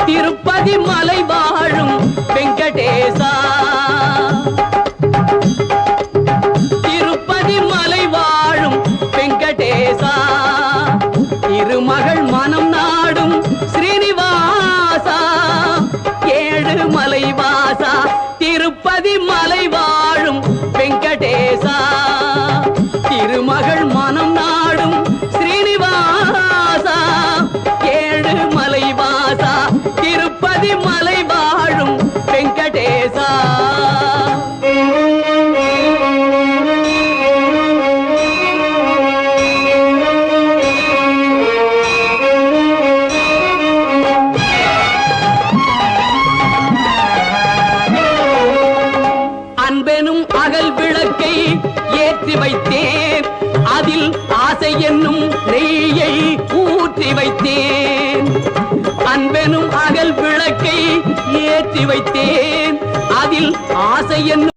திருப்பதி மலை வாழும் வெங்கடேசா திருப்பதி மலை வாழும் வெங்கடேசா இருமகள் மனம் நாடும் ஸ்ரீனிவாசா ஏழு மலை வாசா திருப்பதி மலை வாழும் வெங்கடேசா திருமகள் மனம் நாடும் ஸ்ரீனிவாசா ஏழு மலை வாசா திருப்பதி மலை வாழும் வெங்கடேசா அன்பெனும் அகல் விளக்கை ஏற்றி வைத்தேன் அதில் ஆசை என்னும் நெய்யை ஊற்றி வைத்தேன் அன்பெனும் அகல் விளக்கை ஏற்றி வைத்தேன் அதில் ஆசை என்னும்